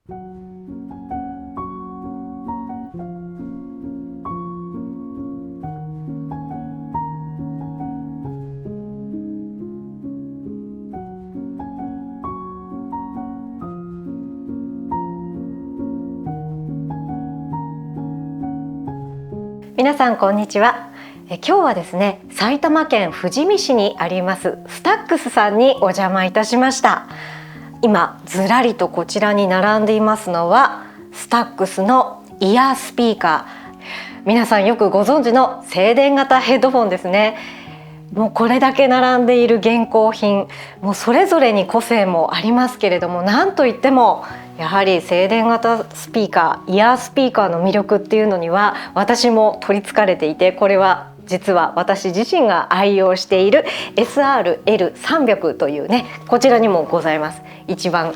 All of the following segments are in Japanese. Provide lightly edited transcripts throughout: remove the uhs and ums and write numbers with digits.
皆さんこんにちは。今日はですね、埼玉県富士見市にありますスタックスさんにお邪魔いたしました。今ずらりとこちらに並んでいますのはスタックスのイヤースピーカー。皆さんよくご存知の静電型ヘッドフォンですね。もうこれだけ並んでいる現行品、もうそれぞれに個性もありますけれども、なんといってもやはり静電型スピーカー、イヤースピーカーの魅力っていうのには私も取りつかれていて、これは実は私自身が愛用している SRL300 というね、こちらにもございます。一番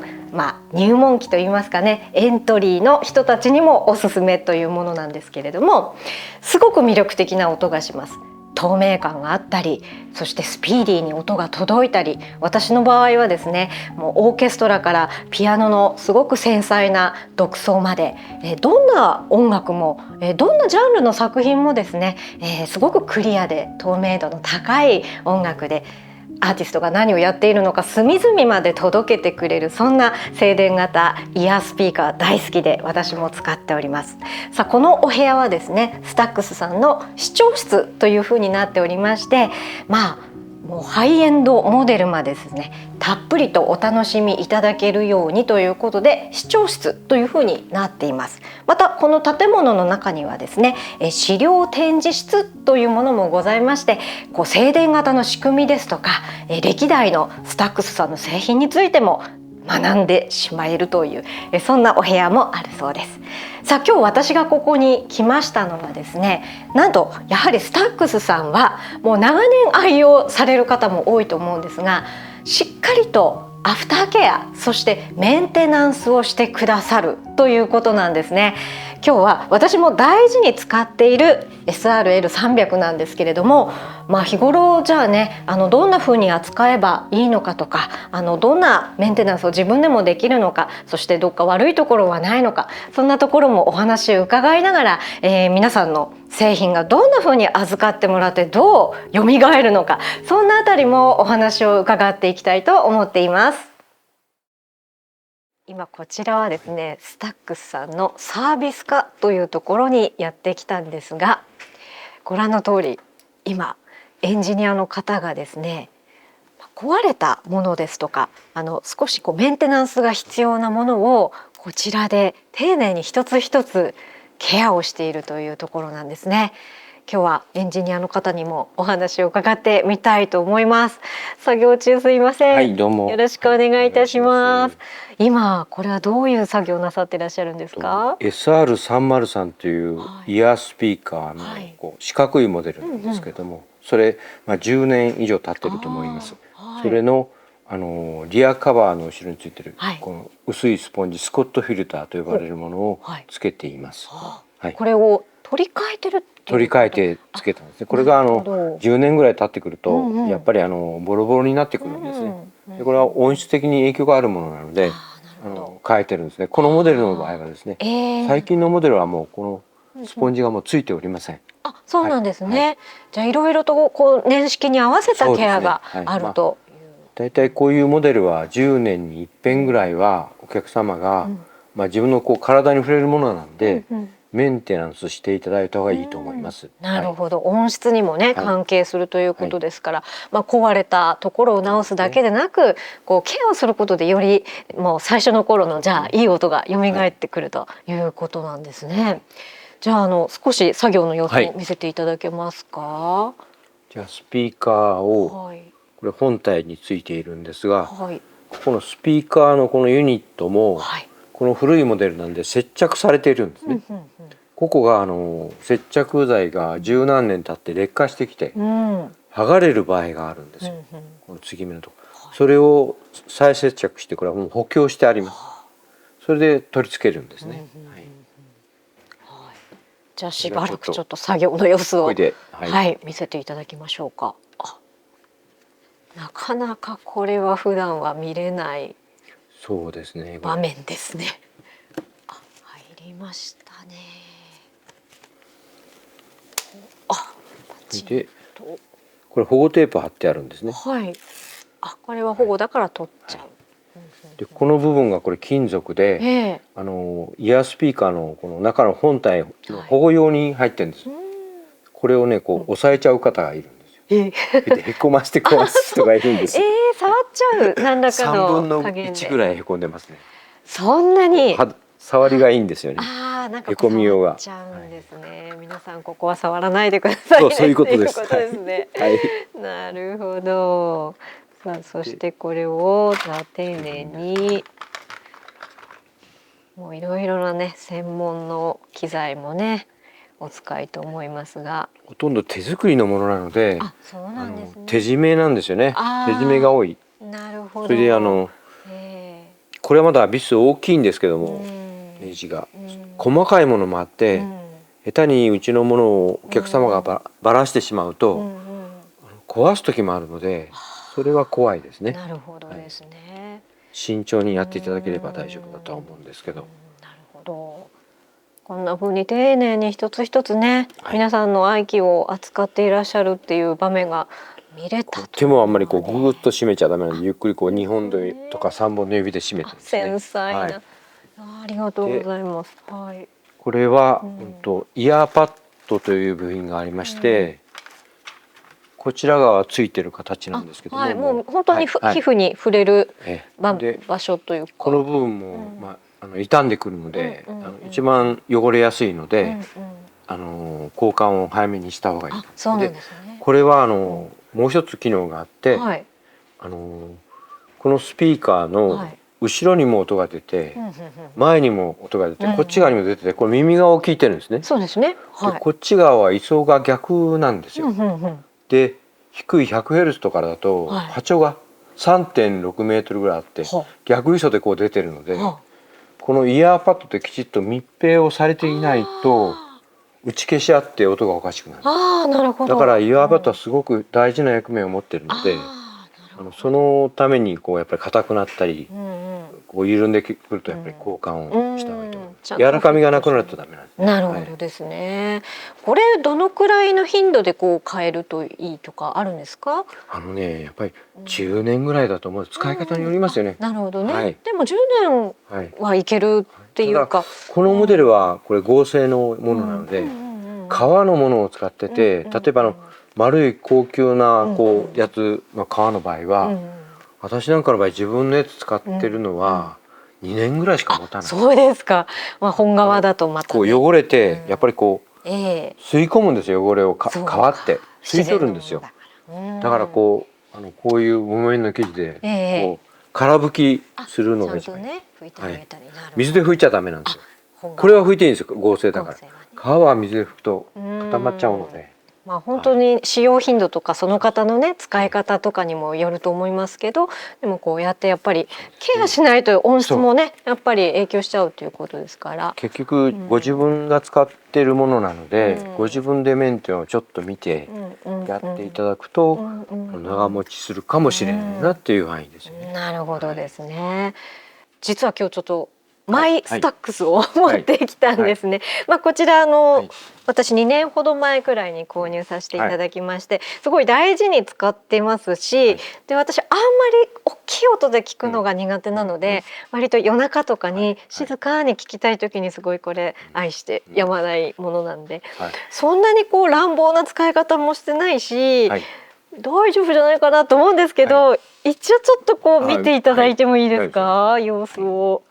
入門機といいますかね、エントリーの人たちにもおすすめというものなんですけれども、すごく魅力的な音がします。透明感があったり、そしてスピーディーに音が届いたり、私の場合はですね、もうオーケストラからピアノのすごく繊細な独奏まで、どんな音楽も、どんなジャンルの作品もですね、すごくクリアで透明度の高い音楽で、アーティストが何をやっているのか隅々まで届けてくれる、そんな静電型イヤースピーカー大好きで私も使っております。さあ、このお部屋はですね、スタックスさんの視聴室というふうになっておりまして、もうハイエンドモデルまでですね、たっぷりとお楽しみいただけるようにということで視聴室というふうになっています。またこの建物の中にはですね、資料展示室というものもございまして、静電型の仕組みですとか、歴代のスタックスさんの製品についても学んでしまえるという、そんなお部屋もあるそうです。さあ、今日私がここに来ましたのはですね、なんとやはりスタックスさんはもう長年愛用される方も多いと思うんですが、しっかりとアフターケア、そしてメンテナンスをしてくださるということなんですね。今日は私も大事に使っている SRL300 なんですけれども、日頃じゃあね、どんな風に扱えばいいのかとか、どんなメンテナンスを自分でもできるのか、そしてどっか悪いところはないのか、そんなところもお話を伺いながら、皆さんの製品がどんな風に預かってもらってどう蘇るのか、そんなあたりもお話を伺っていきたいと思っています。今こちらはですね、スタックスさんのサービス課というところにやってきたんですが、ご覧の通り今エンジニアの方がですね、壊れたものですとか、少しメンテナンスが必要なものをこちらで丁寧に一つ一つケアをしているというところなんですね。今日はエンジニアの方にもお話を伺ってみたいと思います。作業中すいません。はい、どうもよろしくお願いいたします。今これはどういう作業なさっていらっしゃるんですか？SR303 というイヤースピーカーの四角いモデルなんですけれども、それ、10年以上経ってると思います。それのリアカバーの後ろについてるこの薄いスポンジ、スコットフィルターと呼ばれるものをつけています。これを取り替えてるっていうこと？取り替えてつけたんですね。これが10年ぐらい経ってくると、やっぱりボロボロになってくるんですね。でこれは音質的に影響があるものなので変えてるんですね。このモデルの場合はですね、最近のモデルはもうこのスポンジがもうついておりません。そうなんですね。じゃあいろいろと年式に合わせたケアがあると。だいたいこういうモデルは10年に一遍ぐらいはお客様が、自分の体に触れるものなんで、メンテナンスしていただいた方がいいと思います。なるほど、音質にもね関係するということですから、壊れたところを直すだけでなく、ケアをすることでよりもう最初の頃のじゃあいい音が蘇ってくるということなんですね。じゃあ少し作業の様子を見せていただけますか？じゃあスピーカーを、これ本体についているんですが、ここのスピーカーのこのユニットも、この古いモデルなんで接着されているんですね。ここが接着剤が十何年経って劣化してきて、剥がれる場合があるんですよ。この継ぎ目のとこ、それを再接着して、これはもう補強してあります。それで取り付けるんですね。じゃあしばらくちょっと作業の様子を見せていただきましょうか。なかなかこれは普段は見れない場面ですね。ましたね。あ、で、これ保護テープ貼ってあるんですね。はい。あ、これは保護だから取っちゃう。でこの部分がこれ金属で、イヤースピーカーのこの中の本体の保護用に入ってるんです。これをねこう押さえちゃう方がいるんですよ。でへこまして壊す人がいるんです。触っちゃう。何らかの3分の1ぐらいへこんでますね。そんなに触りがいいんですよね。なんかへこみようが。触っちゃうんですね。皆さんここは触らないでくださいね。そういうことです。ね。はい。なるほど。さあそしてこれを丁寧にもういろいろなね専門の機材もねお使いと思いますが、ほとんど手作りのものなので、そうなんですね。手締めなんですよね。手締めが多い。なるほど。それでこれはまだビス大きいんですけども、ネジが細かいものもあって、下手にうちのものをお客様がばらしてしまうと壊す時もあるので、それは怖いですね。なるほどですね。慎重にやっていただければ大丈夫だとは思うんですけど。なるほど。こんな風に丁寧に一つ一つね、皆さんの愛機を扱っていらっしゃるっていう場面が見れた。手もあんまりこうグーッと締めちゃダメなので、ゆっくりこう2本とか3本の指で締めてですね。繊細な。ありがとうございます。はい。これはイヤーパッドという部品がありまして、こちら側ついてる形なんですけども、もう本当に皮膚に触れる場所というか、この部分も傷んでくるので、一番汚れやすいので、交換を早めにした方がいい。そうなんですね。これはもう一つ機能があって、このスピーカーの後ろにも音が出て、前にも音が出て、こっち側にも出てて、これ耳側を聞いてるんですね。そうですね。こっち側は位相が逆なんですよ。で低い 100Hz とかだと波長が 3.6 メートルぐらいあって、逆位相でこう出てるので、このイヤーパッドできちっと密閉をされていないと打ち消し合って音がおかしくなる。なるほど。だからイヤーパッドはすごく大事な役目を持ってるので、そのためにこうやっぱり硬くなったり、こう緩んでくるとやっぱり交換をした方がいいと思います。柔らかみがなくなるとダメなんですね。なるほどですね。これどのくらいの頻度でこう変えるといいとかあるんですか？やっぱり10年ぐらいだと思う。使い方によりますよね。なるほどね。でも10年はいけるっていうか、このモデルはこれ合成のものなので、革のものを使ってて、例えば丸い高級なこうやつの革の場合は、私なんかの場合自分のやつ使ってるのは2年ぐらいしか持たない。そうですか。本革だとまたこう汚れてやっぱりこう吸い込むんですよ。汚れを革って吸い取るんですよ。だからこういう木綿の生地でこう空拭きするのが一番いい。水で拭いちゃダメなんですよ。これは拭いていいんですよ。合成だから。革は水で拭くと固まっちゃうので。本当に使用頻度とかその方のね使い方とかにもよると思いますけど、でもこうやってやっぱりケアしないと音質もねやっぱり影響しちゃうということですから、結局ご自分が使っているものなので、ご自分でメンテをちょっと見てやっていただくと長持ちするかもしれないなっていう範囲ですよね。なるほどですね。実は今日ちょっとマイスタックスを持ってきたんですね。こちら私2年ほど前くらいに購入させていただきまして、すごい大事に使ってますし、で私あんまり大きい音で聞くのが苦手なので、割と夜中とかに静かに聞きたい時にすごいこれ愛してやまないものなんで、そんなにこう乱暴な使い方もしてないし、大丈夫じゃないかなと思うんですけど、一応ちょっとこう見ていただいてもいいですか、様子を。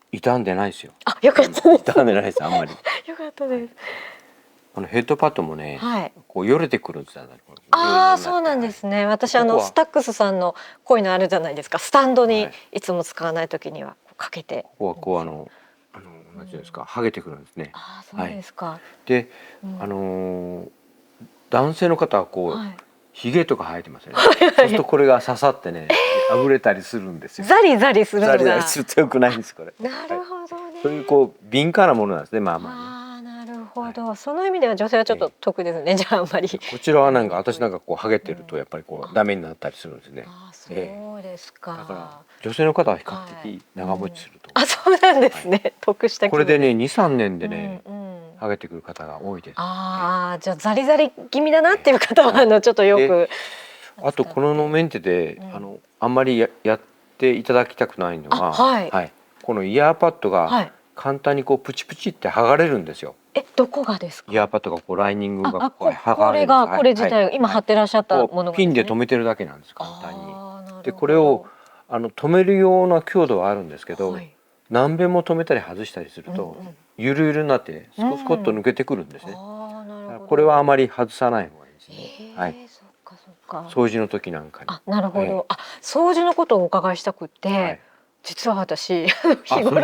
傷んでないですよ。よかったです。傷んでないです。あんまり。よかったです。ヘッドパッドもね、こうよれてくるんですよ。そうなんですね。私スタックスさんのこういうのあるじゃないですか。スタンドにいつも使わない時にはかけて。ここはなんていうんですか、剥げてくるんですね。そうですか。で、男性の方はこうひげとか生えてますよね。そうするとこれが刺さってね、あぶれたりするんですよ。ザリザリするのが。ザリザリすると良くないんですこれ。なるほどね。そういうこう敏感なものなんですね。なるほほど、その意味では女性はちょっと得ですね。じゃああんまり。こちらはなんか私なんかこうハゲてるとやっぱりこうダメになったりするんですね。そうですか。だから女性の方は比較的長持ちすると。あ、そうなんですね。得した。これでね2、3年でねハゲてくる方が多いです。ああ、じゃあザリザリ気味だなっていう方はちょっとよく。あとこのメンテであんまりやっていただきたくないのは、このイヤーパッドが簡単にこうプチプチって剥がれるんですよ。どこがですか？イヤーパッドがこうライニングがこれ自体今貼ってらっしゃったものがピンで留めてるだけなんです、簡単に。でこれを留めるような強度はあるんですけど、何遍も留めたり外したりするとゆるゆるになってスコッと抜けてくるんですね。これはあまり外さない方がいいですね。はい。掃除の時なんかに。なるほど。掃除のことをお伺いしたくて、実は私日頃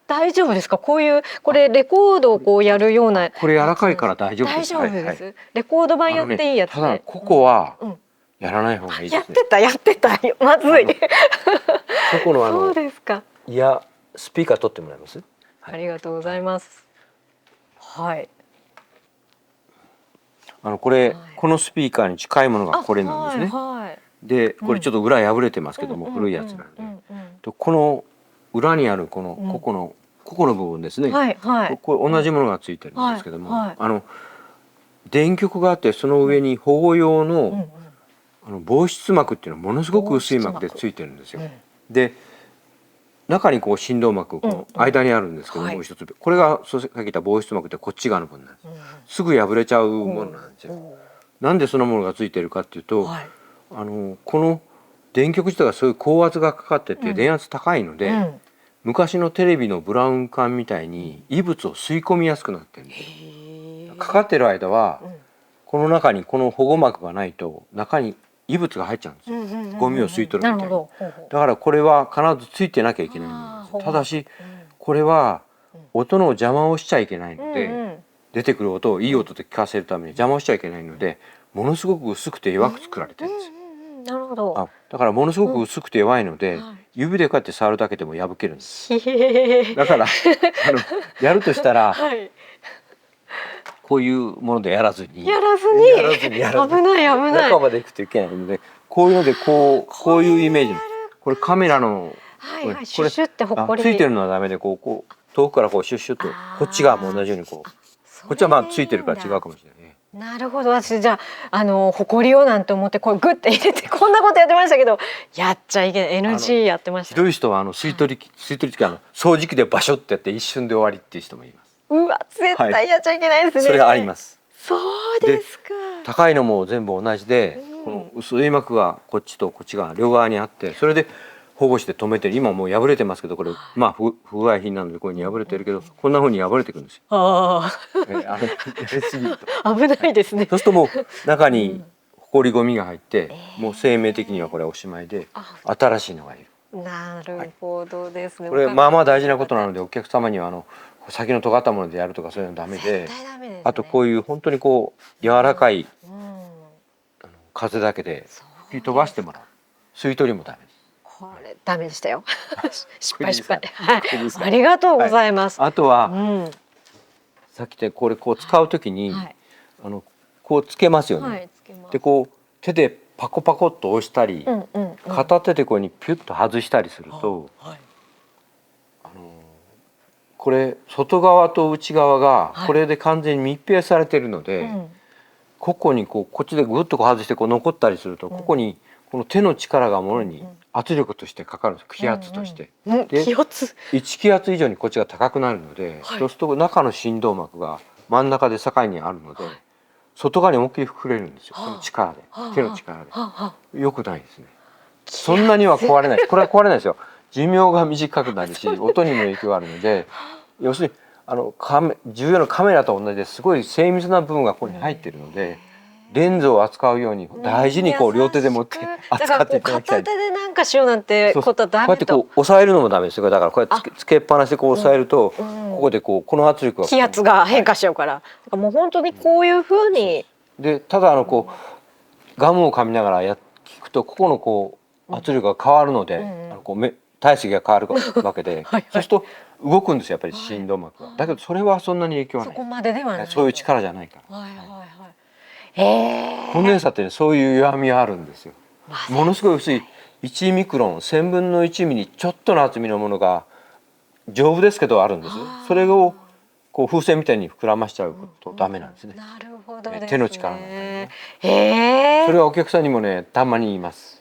大丈夫ですか？これレコードをこうやるような。これ柔らかいから大丈夫です。大丈夫です。レコード版やっていいやつ。ただここはやらない方がいいですね。やってたまずい。ここのそうですか。いやスピーカー取ってもらえます？ありがとうございます。はい。このスピーカーに近いものがこれなんですね。でこれちょっと裏破れてますけども古いやつなんで、この裏にあるここの部分ですね。これ同じものがついてるんですけども、電極があってその上に保護用の防湿膜っていうのはものすごく薄い膜でついてるんですよ。で中にこう振動膜この間にあるんですけどもう一つ、これがさっき言った防湿膜ってこっち側の分なんです。すぐ破れちゃうものなんですよ。なんでそのものがついてるかっていうと、この電極自体がそういう高圧がかかってて電圧高いので、昔のテレビのブラウン管みたいに異物を吸い込みやすくなってるんですよ。かかってる間はこの中にこの保護膜がないと中に異物が入っちゃうんですよ。ゴミを吸い取るみたいに。だからこれは必ずついてなきゃいけないんです。ただしこれは音の邪魔をしちゃいけないので、出てくる音をいい音で聞かせるために邪魔をしちゃいけないので、ものすごく薄くて弱く作られてるんですよ。なるほど。だからものすごく薄くて弱いので、指でこうやって触るだけでも破けるんです。だからやるとしたらこういうものでやらずに危ない中まで行くといけないので、こういうのでこういうイメージ。これカメラのこれついてるのはダメでこう遠くからこうシュッシュッとこっち側も同じようにこっちはまあついてるから違うかもしれないね。なるほど。私じゃあほこりをなんて思ってこれグッて入れてこんなことやってましたけど、やっちゃいけない NG やってました。ひどい人は吸い取り機掃除機でバショってやって一瞬で終わりっていう人もいます。うわ、絶対やっちゃいけないですね。それがあります。そうですか。高いのも全部同じで、この薄い膜がこっちとこっちが両側にあって、それで保護して止めてる。今もう破れてますけど、これまあ不具合品なのでこういうふうに破れてるけど、こんなふうに破れてくるんですよ。やりすぎると危ないですね。そうするともう中にほこりゴミが入って、もう生命的にはこれおしまいで新しいのがいる。なるほどですね。これまあまあ大事なことなので、お客様には先の尖ったものでやるとかそういうのダメで、あとこういう本当にこう柔らかい風だけで吹き飛ばしてもらう。吸い取りもダメです。これダメでしたよ。失敗。ありがとうございます。あとはさっきでこれこう使うときにこうつけますよね。でこう手でパコパコっと押したり、片手でこうにピュッと外したりすると、これ外側と内側がこれで完全に密閉されているので、ここにこっちでグッと外して残ったりすると、ここにこの手の力がものに圧力としてかかるんです。気圧として。で1気圧以上にこっちが高くなるので、そうすると中の振動膜が真ん中で境にあるので、外側に思いっきり膨れるんですよ。この力で、手の力で。よくないですね。そんなには壊れない。これは壊れないですよ。寿命が短くなるし、音にも影響があるので、要するに重要なカメラと同じですごい精密な部分がここに入っているので、レンズを扱うように大事にこう両手で持って扱っていただきたい。片手でなんかしようなんてことはダメと。こうやってこう押さえるのもダメですよ。だからこうやってつけっぱなしでこう押さえると、ここでこの圧力が気圧が変化しちゃうから、もう本当にこういう風に。でただガムを噛みながら聞くとここの圧力が変わるので、体積が変わるわけではい、そうすると動くんですよやっぱり心動脈が。だけどそれはそんなに影響はない。そこまでではない。そういう力じゃないから。はいはいはい。コンデンサってねそういう弱みはあるんですよ。ものすごい薄い1ミクロン1000分の1ミリちょっとの厚みのものが丈夫ですけどあるんです。それをこう風船みたいに膨らましちゃうとダメなんですね。なるほどですね。手の力なんだね。それはお客さんにもねたまに言います。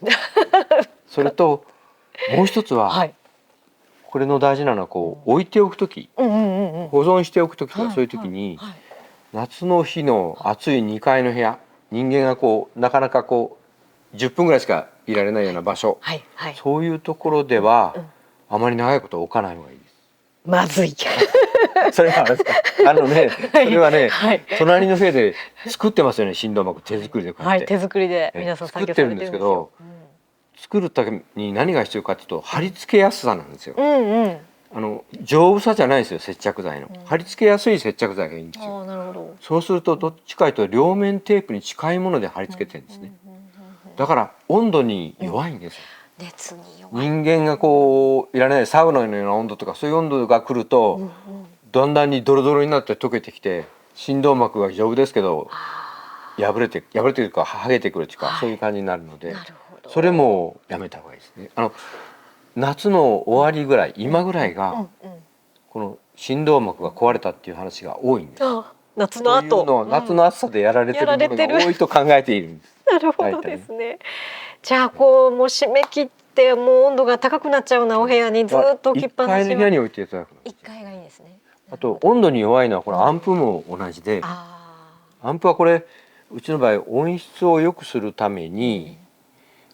それともう一つは、はい、これの大事なのはこう置いておくとき、保存しておくときとかそういうときに、夏の日の暑い2階の部屋、人間がこうなかなかこう10分ぐらいしかいられないような場所、そういうところでは、あまり長いこと置かない方がいいです。まずい。それはあれですか。それはね、隣の部屋で作ってますよね。心動脈手作りでこうやって。手作りで皆さん作ってるんですけど、作るために何が必要かというと貼り付けやすさなんですよ。丈夫さじゃないですよ接着剤の。貼り付けやすい接着剤がいいんですよ。なるほど。そうするとどっちかというと両面テープに近いもので貼り付けてるんですね。だから温度に弱いんですよ。熱に弱い。人間がこういらないサウナのような温度とかそういう温度が来ると、だんだんにドロドロになって溶けてきて心動脈が丈夫ですけど破れているか剥げてくるというか、そういう感じになるので、それもやめた方がいいですね。夏の終わりぐらい今ぐらいが、この心動脈が壊れたっていう話が多いんです。夏の後、夏の暑さでやられてるものが多いと考えているんです。なるほどですね。じゃあこうもう締め切ってもう温度が高くなっちゃうようなお部屋にずっと置きっぱなし。1階の部屋に置いていただく。1階がいいですね。あと温度に弱いのはこれアンプも同じで、アンプはこれうちの場合音質を良くするために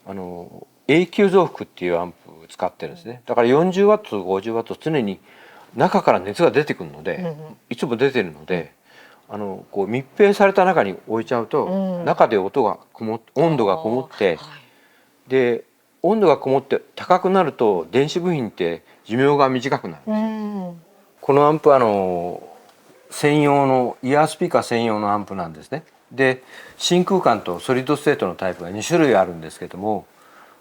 永久増幅っていうアンプを使ってるんですね。だから40ワット50ワット常に中から熱が出てくるので、いつも出てるのでこう密閉された中に置いちゃうと、中で温度がこもって、で温度がこもって高くなると電子部品って寿命が短くなるんですよ。このアンプは専用のイヤースピーカー専用のアンプなんですね。で真空管とソリッドステートのタイプが2種類あるんですけども、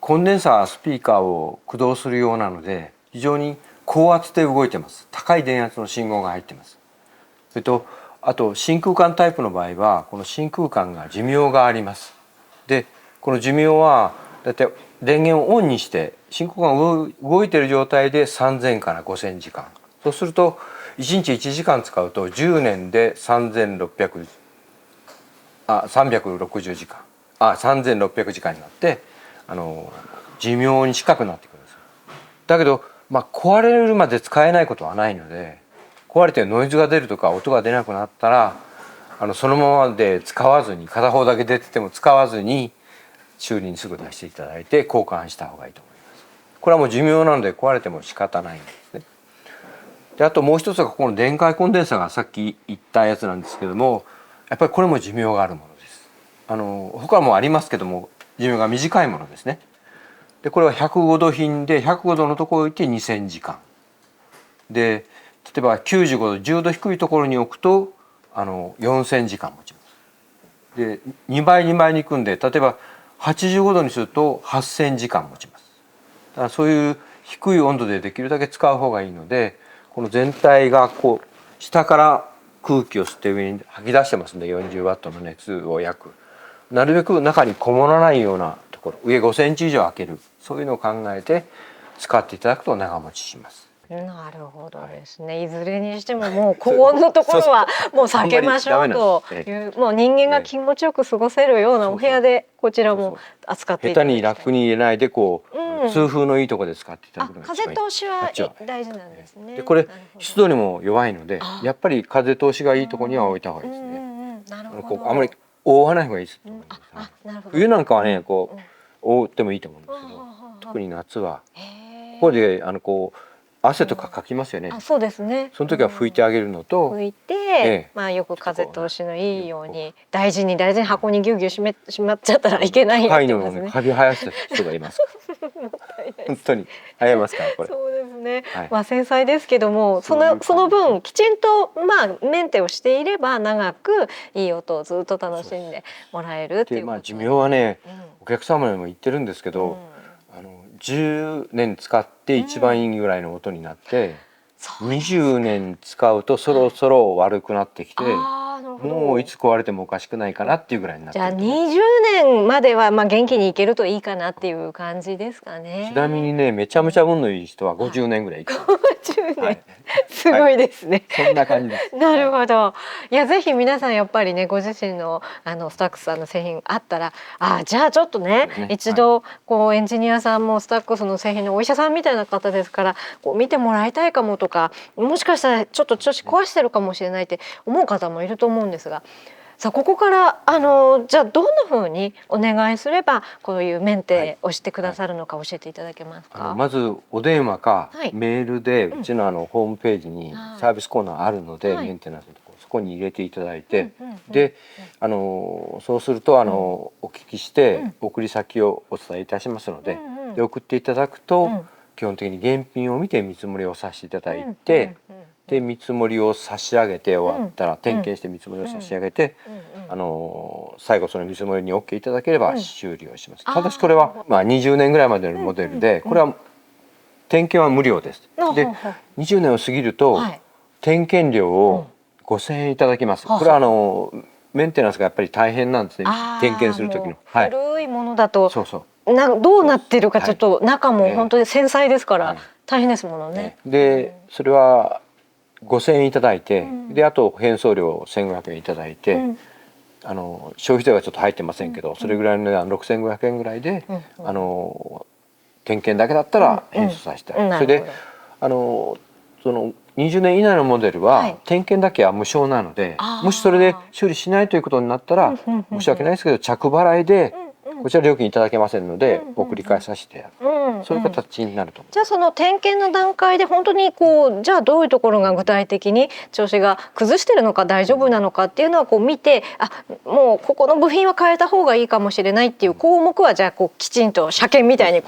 コンデンサースピーカーを駆動するようなので非常に高圧で動いてます。高い電圧の信号が入ってます。それとあと真空管タイプの場合はこの真空管が寿命があります。でこの寿命はだいたい電源をオンにして真空管が動いている状態で3000から5000時間。そうすると1日1時間使うと10年で360時間3600時間になって寿命に近くなってくるんですよ。だけど、壊れるまで使えないことはないので、壊れてノイズが出るとか音が出なくなったらそのままで使わずに片方だけ出てても使わずに修理にすぐ出していただいて交換した方がいいと思います。これはもう寿命なので壊れても仕方ないんですね。であともう一つがここの電解コンデンサがさっき言ったやつなんですけども、やっぱりこれも寿命があるものです。他もありますけども寿命が短いものですね。でこれは105度頻で105度のところに置いて2000時間で、例えば95度10度低いところに置くと4000時間持ちます。で2倍2倍に組んで例えば85度にすると8000時間持ちます。だからそういう低い温度でできるだけ使う方がいいので、この全体がこう下から空気を吸って上に吐き出してますので40ワットの熱をなるべく中にこもらないようなところ、上5センチ以上開ける、そういうのを考えて使っていただくと長持ちします。なるほどですね。いずれにしてももう高温のところはもう避けましょうという、もう人間が気持ちよく過ごせるようなお部屋でこちらも扱っていただきたい。下手にラックに入れないでこう、通風のいいところで使っていただくのが一番いい。風通しは大事なんですね。でこれ湿度にも弱いのでやっぱり風通しがいいところには置いた方がいいですね。あまり覆わない方がいいです。冬なんかはねこう覆ってもいいと思うんですけど、特に夏はここでこう汗とかかきますよね。そうですね。その時は拭いてあげるのと、拭いて、よく風通しのいいように大事に箱にギュギュしまっちゃったらいけないよってことですね。カビ生やした人がいます。本当に生えますからこれ。そうですね。繊細ですけども、その分きちんとメンテをしていれば長くいい音をずっと楽しんでもらえるっていうことで。寿命はね、お客様にも言ってるんですけど、10年使って一番いいぐらいの音になって、20年使うとそろそろ悪くなってきて、もういつ壊れてもおかしくないかなっていうぐらいになってる。じゃあ20年までは元気にいけるといいかなっていう感じですかね。ちなみにね、めちゃめちゃ運のいい人は50年ぐらい生きてる。50年、すごいですね。そんな感じです。なるほど。いや、ぜひ皆さんやっぱりね、ご自身のスタックスさんの製品あったら、じゃあちょっとね、一度こうエンジニアさんもスタックスの製品のお医者さんみたいな方ですから、こう見てもらいたいかもとか、もしかしたらちょっと調子壊してるかもしれないって思う方もいると思うんですが。さあここからじゃあどんな風にお願いすればこういうメンテをしてくださるのか教えていただけますか。まずお電話かメールでうちのホームページにサービスコーナーあるので、メンテナンスのところそこに入れていただいて、でそうするとお聞きして送り先をお伝えいたしますので、で送っていただくと基本的に現品を見て見積もりをさせていただいて、で見積もりを差し上げて終わったら点検して見積もりを差し上げて、最後その見積もりに OK いただければ修理をします。ただしこれは20年ぐらいまでのモデルで、これは点検は無料です。で20年を過ぎると点検料を5000円いただきます。これはメンテナンスがやっぱり大変なんですね、点検する時の。古いものだとそうそうどうなってるかちょっと中も本当に繊細ですから大変ですものね。でそれは5000円いただいて、であと返送料1500円いただいて、消費税はちょっと入ってませんけど、それぐらいの値段6500円ぐらいで、点検だけだったら返送させて、それでその20年以内のモデルは点検だけは無償なので、もしそれで修理しないということになったら申し訳ないですけど着払いでこちら料金いただけませんので送り返させてやる、そういう形になると思う。じゃあその点検の段階で本当にじゃあどういうところが具体的に調子が崩してるのか大丈夫なのかっていうのは見て、もうここの部品は変えた方がいいかもしれないっていう項目はじゃあきちんと車検みたいに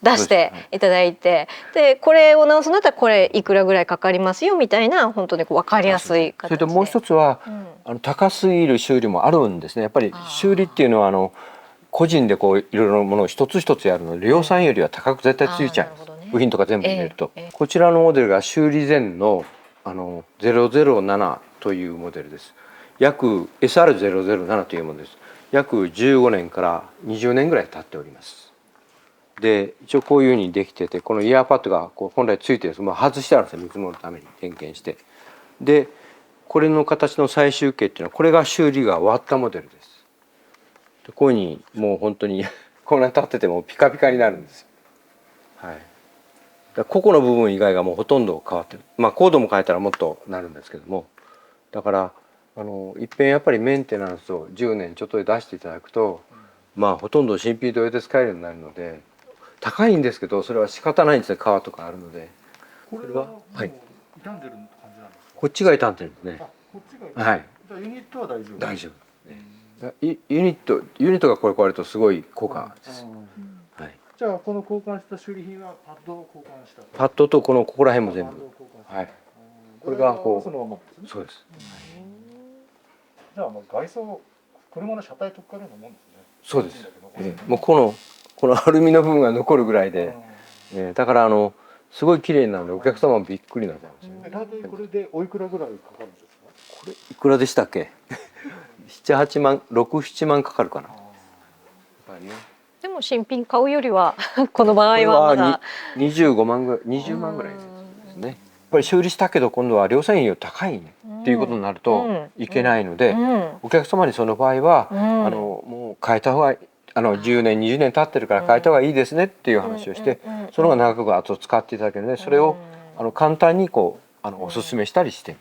出していただいて、でこれを直すんだったらこれいくらぐらいかかりますよみたいな本当に分かりやすい形で。それともう一つは、高すぎる修理もあるんですね。やっぱり修理っていうのは個人でいろいろなものを一つ一つやるので量産よりは高く絶対ついちゃうんです。部品とか全部入れると、こちらのモデルが修理前の007というモデルです。約 SR007 というものです。約15年から20年ぐらい経っております。で一応こういうふうにできてて、このイヤーパッドが本来ついてるんです。外してあるんですよ、見積もるために点検して。でこれの形の最終形っていうのはこれが修理が終わったモデルです。こういうふうにもう本当にこんなに立っててもピカピカになるんですよ。個々の部分以外がもうほとんど変わってる。コードも変えたらもっとなるんですけども、だからいっぺんやっぱりメンテナンスを10年ちょっとで出していただくと、ほとんど新品同様で使えるようになるので、高いんですけどそれは仕方ないんですね。革とかあるので。これは傷んでる感じなんですか。こっちが傷んでるんですね。こっちが傷んでる。じゃあユニットは大丈夫。大丈夫。ユニットがこれ壊れるとすごい効果です。じゃあこの交換した修理品はパッドを交換した。パッドとここら辺も全部。これがそのままですね。そうです。じゃあ外装車の車体取っ換えるようなもんですね。そうです。もうこのアルミの部分が残るぐらいで、だからすごい綺麗なのでお客様もびっくりなんですよ。大体これでおいくらぐらいかかるんですか。これいくらでしたっけ？7、8万、6、7万かかるかな。でも新品買うよりはこの場合はまだ25万ぐらい、20万ぐらいですね。やっぱり修理したけど今度は量産費用高いねっていうことになるといけないので、お客様にその場合はもう変えた方が10年20年経ってるから変えた方がいいですねっていう話をして、その方が長く後使っていただけるので、それを簡単におすすめしたりして。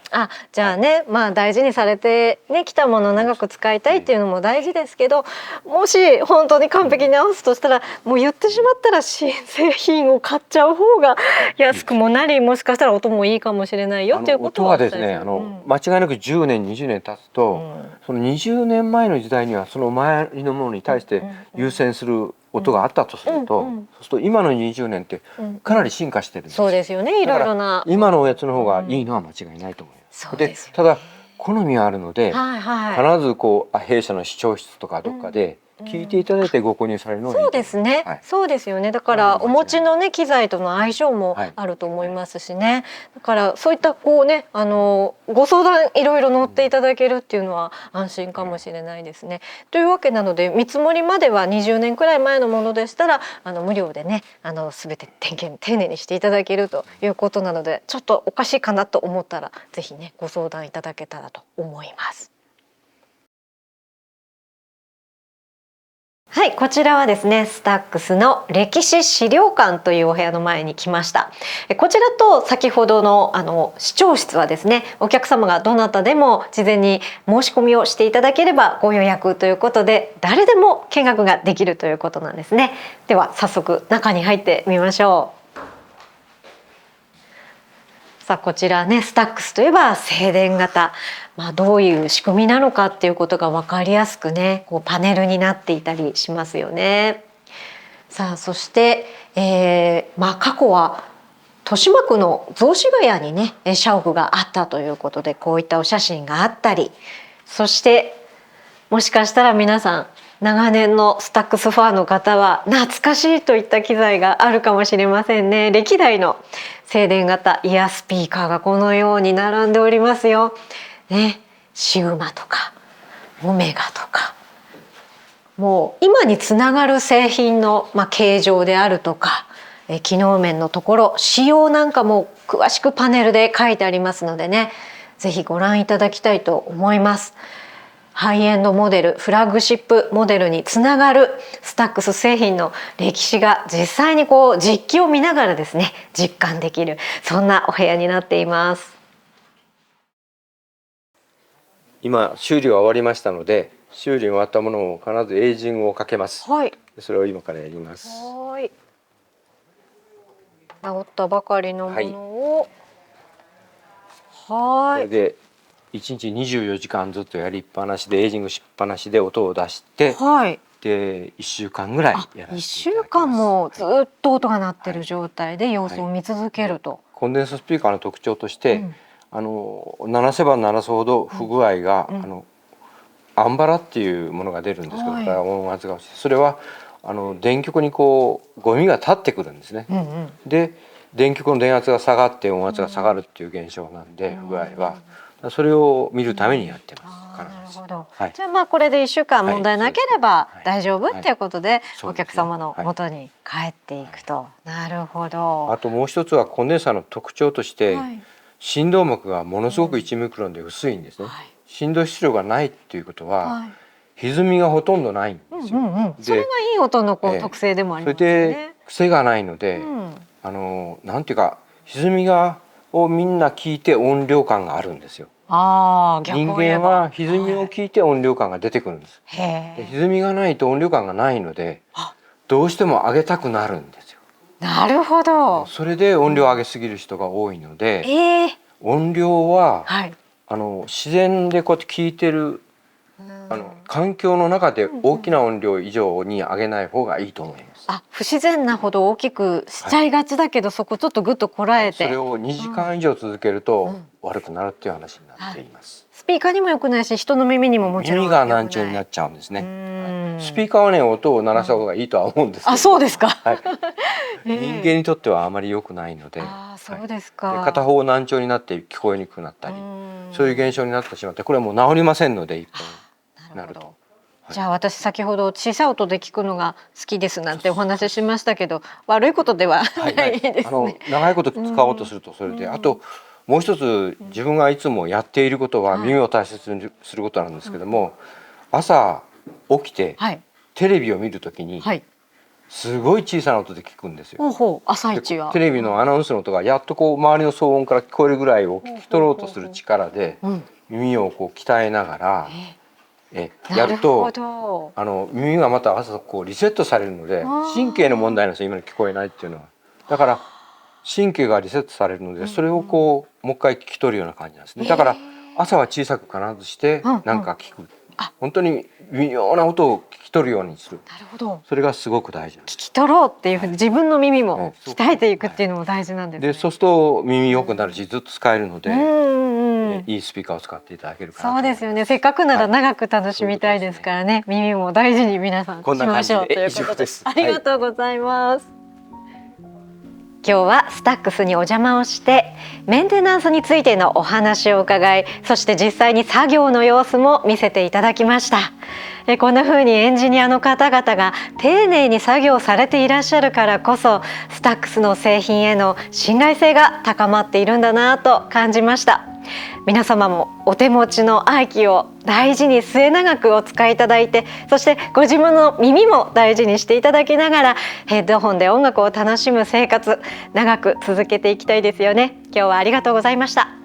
じゃあね、大事にされてきたものを長く使いたいっていうのも大事ですけど、もし本当に完璧に直すとしたらもう言ってしまったら新製品を買っちゃう方が安くもなり、もしかしたら音もいいかもしれないよっていうことは音はですね、間違いなく10年20年経つと、その20年前の時代にはその周りのものに対して優先する音があったとすると、そうすると今の20年ってかなり進化してるんです。そうですよね、いろいろな。今のやつの方がいいのは間違いないと思います。でただ好みはあるので、必ず弊社の視聴室とかどっかで聞いていただいてご購入されるのがいい。そうですね、はい、そうですよね。だからお持ちのね機材との相性もあると思いますしね、だからそういったこうねご相談いろいろ乗っていただけるっていうのは安心かもしれないですね。というわけなので見積もりまでは20年くらい前のものでしたら無料でね全て点検丁寧にしていただけるということなので、ちょっとおかしいかなと思ったらぜひねご相談いただけたらと思います。はい、こちらはですねスタックスの歴史資料館というお部屋の前に来ました。こちらと先ほどの視聴室はですね、お客様がどなたでも事前に申し込みをしていただければご予約ということで、誰でも見学ができるということなんですね。では早速中に入ってみましょう。さあこちらねスタックスといえば静電型、どういう仕組みなのかっていうことが分かりやすくねこうパネルになっていたりしますよね。さあそして、過去は豊島区の雑司ヶ谷にね社屋があったということで、こういったお写真があったり、そしてもしかしたら皆さん長年のスタックスファンの方は懐かしいといった機材があるかもしれませんね。歴代の静電型イヤースピーカーがこのように並んでおりますよ。ね、シグマとかオメガとか、もう今につながる製品の、形状であるとか機能面のところ、仕様なんかも詳しくパネルで書いてありますのでね、ぜひご覧いただきたいと思います。ハイエンドモデル、フラッグシップモデルにつながるスタックス製品の歴史が実際にこう実機を見ながらですね実感できる、そんなお部屋になっています。今修理が終わりましたので、修理終わったものを必ずエイジングをかけます。はい、それを今からやります。はい、治ったばかりのものを、これで1日24時間ずっとやりっぱなしでエイジングしっぱなしで音を出して、で1週間ぐらいやらせていただきます。1週間もずっと音が鳴ってる状態で様子を見続けると。コンデンサスピーカーの特徴として、鳴らせば鳴らすほど不具合が、アンバラっていうものが出るんですけど、これは音圧がそれは電極にこうゴミが立ってくるんですね。で電極の電圧が下がって音圧が下がるっていう現象なんで、不具合はそれを見るためにやってます。なるほど。じゃあこれで1週間問題なければ大丈夫っていうことでお客様の元に帰っていくと。なるほど。あともう一つはコンデンサーの特徴として、振動膜がものすごく1ミクロンで薄いんですね。振動質量がないっていうことは、歪みがほとんどないんですよ。それがいい音の特性でもありますよね。それで癖がないので、なんていうか歪みをみんな聞いて音量感があるんですよ。人間は歪みを聞いて音量感が出てくるんです。で歪みがないと音量感がないので、どうしても上げたくなるんですよ。なるほど。それで音量上げすぎる人が多いので、音量は、自然でこうやって聞いてる環境の中で大きな音量以上に上げない方がいいと思います。不自然なほど大きくしちゃいがちだけど、そこちょっとぐっとこらえて、それを2時間以上続けると悪くなるっていう話になっています。スピーカーにも良くないし、人の耳にももちろん耳が難聴になっちゃうんですね。スピーカーはね、音を鳴らした方がいいとは思うんですけど、そうですか。人間にとってはあまり良くないので、そうですか。片方難聴になって聞こえにくくなったり、そういう現象になってしまって、これはもう治りませんので、一本なると。じゃあ私先ほど小さい音で聞くのが好きですなんてお話ししましたけど、悪いことではないですね。長いこと使おうとするとそれで、あともう一つ自分がいつもやっていることは耳を大切にすることなんですけども、朝起きてテレビを見るときにすごい小さな音で聞くんですよ。朝一はテレビのアナウンスの音がやっとこう周りの騒音から聞こえるぐらいを聞き取ろうとする力で耳をこう鍛えながらやると、耳がまた朝こうリセットされるので、神経の問題なんですよ、今の聞こえないっていうのは。だから神経がリセットされるので、それをこうもう一回聞き取るような感じなんですね。だから朝は小さく必ずして何か聞く、本当に微妙な音を聞き取るようにする。なるほど。それがすごく大事なんです。聞き取ろうっていうふうに自分の耳も鍛えていくっていうのも大事なんですね。でそうすると耳良くなるしずっと使えるので、いいスピーカーを使っていただけるかなと思います。そうですよね。せっかくなら長く楽しみたいですからね。耳も大事に皆さんしましょうということです。ありがとうございます。今日はスタックスにお邪魔をしてメンテナンスについてのお話を伺い、そして実際に作業の様子も見せていただきました。こんな風にエンジニアの方々が丁寧に作業されていらっしゃるからこそ、スタックスの製品への信頼性が高まっているんだなと感じました。皆様もお手持ちのアイキを大事に末永くお使いいただいて、そしてご自分の耳も大事にしていただきながらヘッドホンで音楽を楽しむ生活、長く続けていきたいですよね。今日はありがとうございました。